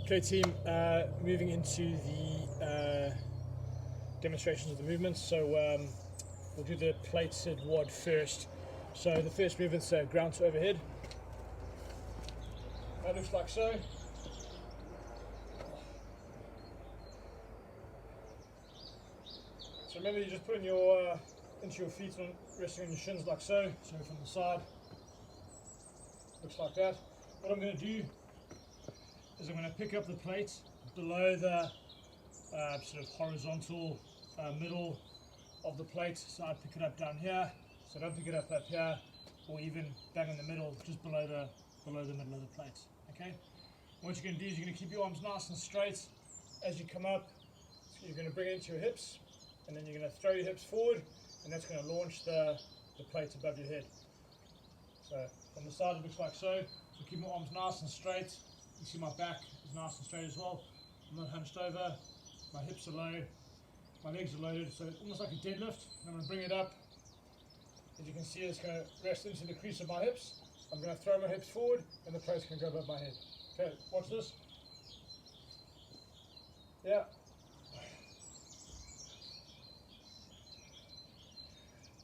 Okay team, moving into the demonstrations of the movements. So we'll do the plated WOD first. So the first movement's ground to overhead. That looks like so. So remember, you're just putting your into your feet and resting on your shins like so. So from the side, looks like that. What I'm going to do is I'm going to pick up the plate below the sort of horizontal middle of the plate. So I pick it up down here. So don't pick it up here, or even bang in the middle, just below the middle of the plate. Okay. What you're going to do is you're going to keep your arms nice and straight as you come up. So you're going to bring it into your hips, and then you're going to throw your hips forward, and that's going to launch the plate above your head. So from the side it looks like so. So keep my arms nice and straight. You see my back is nice and straight as well. I'm not hunched over. My hips are low. My legs are loaded. So it's almost like a deadlift. And I'm going to bring it up. As you can see, it's going to rest into the crease of my hips. I'm going to throw my hips forward, and the plate's going to go above my head. Okay, watch this. Yeah.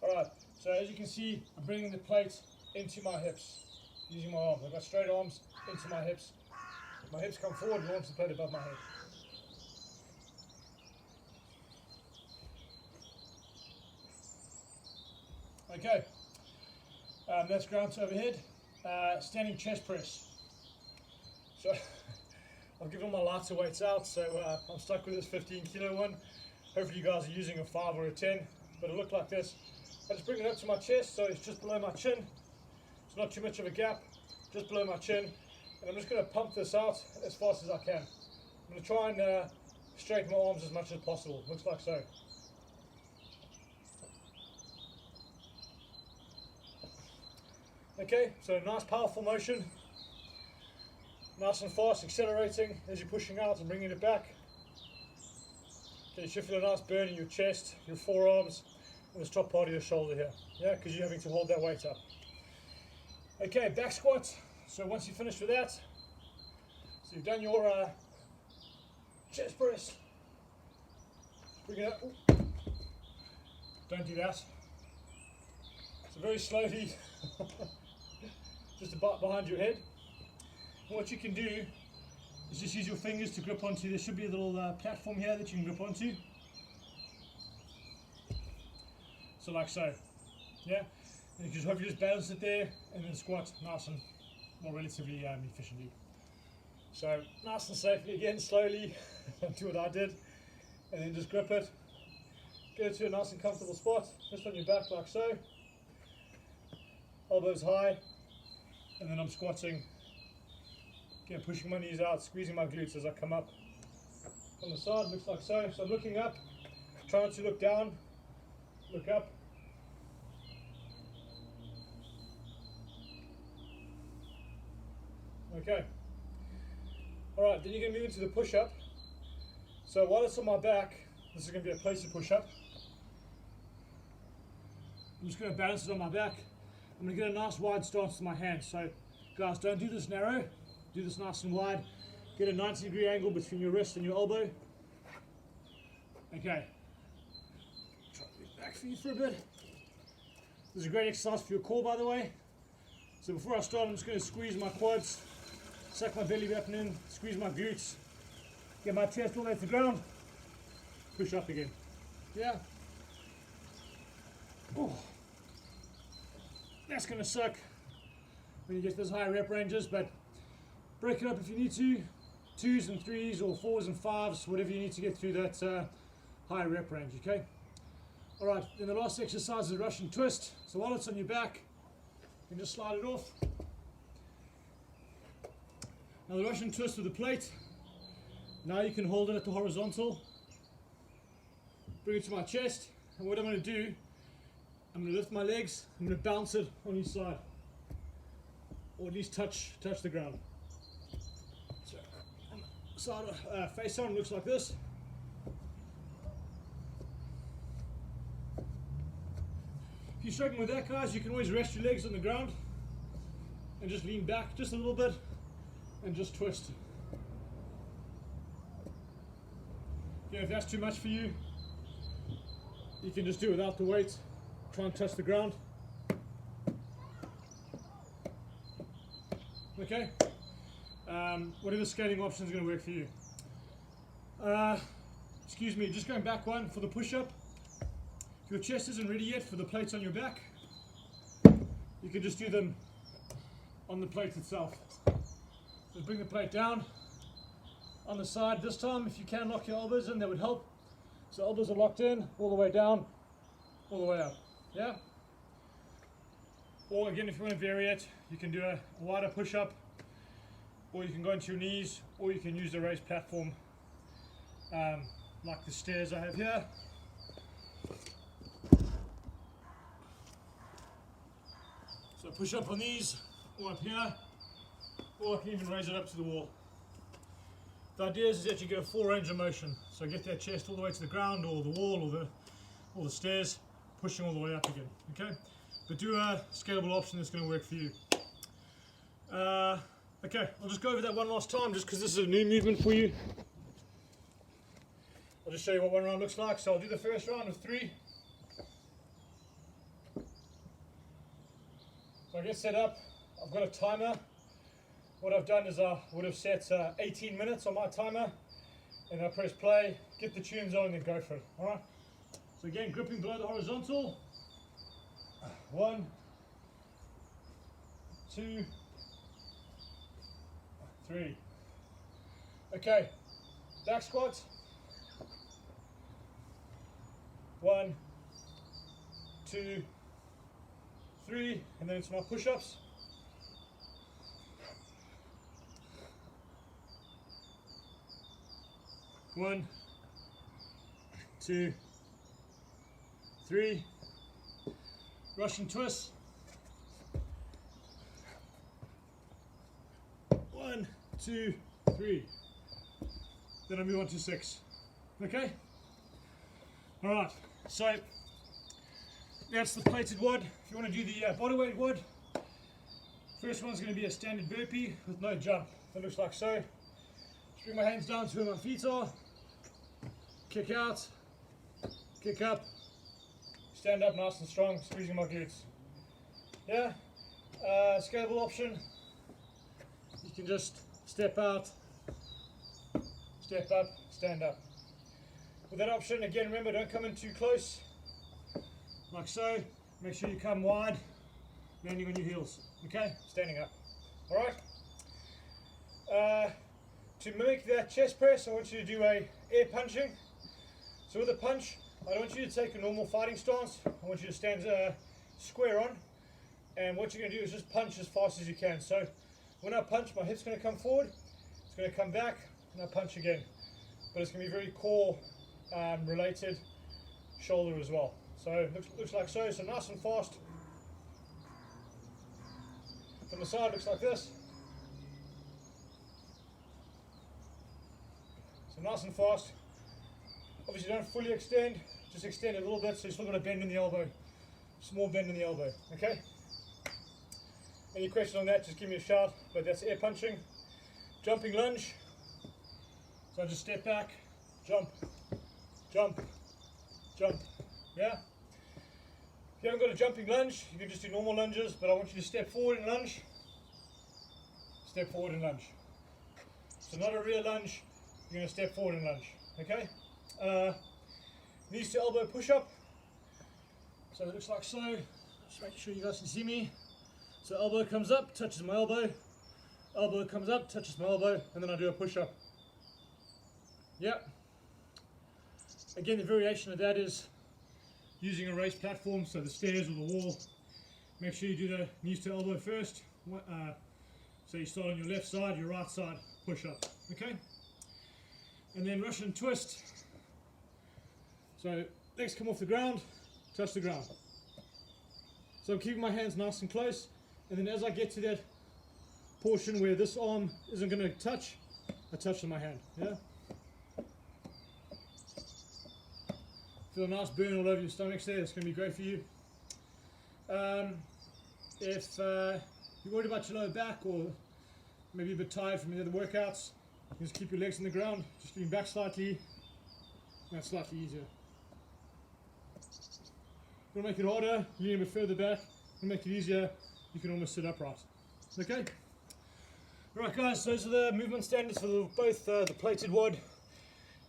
Alright, so as you can see, I'm bringing the plate into my hips using my arms. I've got straight arms into my hips. My hips come forward and launch the plate above my head. Okay, that's ground to overhead. Standing chest press. So I've given my lighter weights out, so I'm stuck with this 15 kilo one. Hopefully you guys are using a 5 or a 10, but it looked like this. I just bring it up to my chest, so it's just below my chin. It's not too much of a gap, just below my chin. And I'm just going to pump this out as fast as I can. I'm going to try and straighten my arms as much as possible. Looks like so. Okay, so nice powerful motion. Nice and fast, accelerating as you're pushing out and bringing it back. Okay, you should feel a nice burn in your chest, your forearms, and the top part of your shoulder here. Yeah, because you're having to hold that weight up. Okay, back squat. So once you finish with that, so you've done your chest press, bring it up. Ooh. Don't do that. So very slowly, just about behind your head. And what you can do is just use your fingers to grip onto. There should be a little platform here that you can grip onto. So like so, yeah. And you just hope you just balance it there, and then squat nice and more relatively efficiently. So nice and safely again, slowly, do what I did, and then just grip it, get it to a nice and comfortable spot, just on your back like so, elbows high, and then I'm squatting, again pushing my knees out, squeezing my glutes as I come up. On the side, looks like so. So I'm looking up, trying not to look down, look up. Okay. Alright, then you're going to move into the push-up. So while it's on my back, this is going to be a placed push-up. I'm just going to balance it on my back. I'm going to get a nice wide stance with my hands. So guys, don't do this narrow. Do this nice and wide. Get a 90-degree angle between your wrist and your elbow. Okay. Try to move back for you for a bit. This is a great exercise for your core, by the way. So before I start, I'm just going to squeeze my quads. Suck my belly button in, squeeze my glutes, get my chest all the way to the ground, push up again. Yeah. Oh. That's going to suck when you get those higher rep ranges, but break it up if you need to. 2s and 3s or 4s and 5s, whatever you need to get through that higher rep range, okay? Alright, then the last exercise is Russian twist. So while it's on your back, you can just slide it off. Now the Russian twist with the plate, now you can hold it at the horizontal, bring it to my chest, and what I'm going to do, I'm going to lift my legs, I'm going to bounce it on each side, or at least touch the ground. So on the side, face on looks like this. If you're struggling with that, guys, you can always rest your legs on the ground and just lean back just a little bit and just twist. Again, if that's too much for you, you can just do it without the weight. Try and touch the ground. Okay? Whatever scaling option is going to work for you. Excuse me, just going back one for the push-up. If your chest isn't ready yet for the plates on your back, you can just do them on the plate itself. Just bring the plate down on the side. This time, if you can lock your elbows in, that would help. So elbows are locked in, all the way down, all the way up. Yeah? Or again, if you want to vary it, you can do a wider push-up, or you can go into your knees, or you can use the raised platform like the stairs I have here. So push up on these, or up here, or I can even raise it up to the wall. The idea is that you get a full range of motion. So get that chest all the way to the ground, or the wall, or the stairs, pushing all the way up again. Okay, but do a scalable option that's going to work for you. Okay, I'll just go over that one last time, just because this is a new movement for you. I'll just show you what one round looks like. So I'll do the first round of 3. So I get set up. I've got a timer. What I've done is I would have set 18 minutes on my timer, and I press play, get the tunes on, and then go for it. All right. So again, gripping below the horizontal. 1, 2, 3. Okay. Back squat. 1, 2, 3, and then it's my push-ups. 1, 2, 3. Russian twist. 1, 2, 3. Then I move on to 6. Okay? Alright, so that's the plated WOD. If you want to do the bodyweight WOD, first one's going to be a standard burpee with no jump. That looks like so. Just bring my hands down to where my feet are. Kick out, kick up, stand up nice and strong, squeezing my glutes. Yeah, scalable option. You can just step out, step up, stand up. With that option, again, remember, don't come in too close, like so. Make sure you come wide, landing on your heels. Okay, standing up. All right. To mimic that chest press, I want you to do a air punching. So with a punch, I don't want you to take a normal fighting stance. I want you to stand square on, and what you're going to do is just punch as fast as you can. So when I punch, my hip's going to come forward, it's going to come back, and I punch again. But it's going to be very core related, shoulder as well. So it looks like so. So nice and fast. From the side, looks like this. So nice and fast. Obviously don't fully extend, just extend a little bit so you've still got a bend in the elbow. Small bend in the elbow, okay? Any question on that, just give me a shout, but that's air punching. Jumping lunge. So I just step back, jump, jump, jump, yeah? If you haven't got a jumping lunge, you can just do normal lunges, but I want you to step forward and lunge. Step forward and lunge. So not a rear lunge, you're going to step forward and lunge, okay? Knees to elbow push up. So it looks like so. Just make sure you guys can see me. So elbow comes up, touches my elbow. Elbow comes up, touches my elbow, and then I do a push up. Yep. Again, the variation of that is using a raised platform, so the stairs or the wall. Make sure you do the knees to elbow first. So you start on your left side, your right side, push up. Okay? And then Russian twist. So legs come off the ground, touch the ground. So I'm keeping my hands nice and close, and then as I get to that portion where this arm isn't going to touch, I touch on my hand. Yeah. Feel a nice burn all over your stomach there. It's going to be great for you. If you're worried about your lower back or maybe a bit tired from the other workouts, just keep your legs on the ground, just lean back slightly, That's slightly easier. You want to make it harder, lean a bit further back. To make it easier, you can almost sit upright. Okay? Right guys, those are the movement standards for both the plated WOD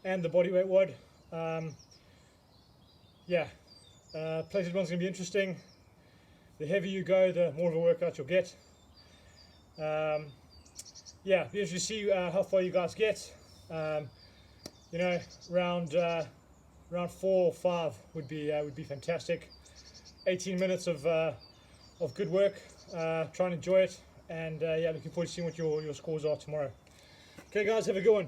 and the bodyweight WOD. Plated one's going to be interesting. The heavier you go, the more of a workout you'll get. Be interested to see how far you guys get. You know, round 4 or 5 would be fantastic. 18 minutes of good work. Try and enjoy it, and looking forward to seeing what your scores are tomorrow. Okay guys, have a good one.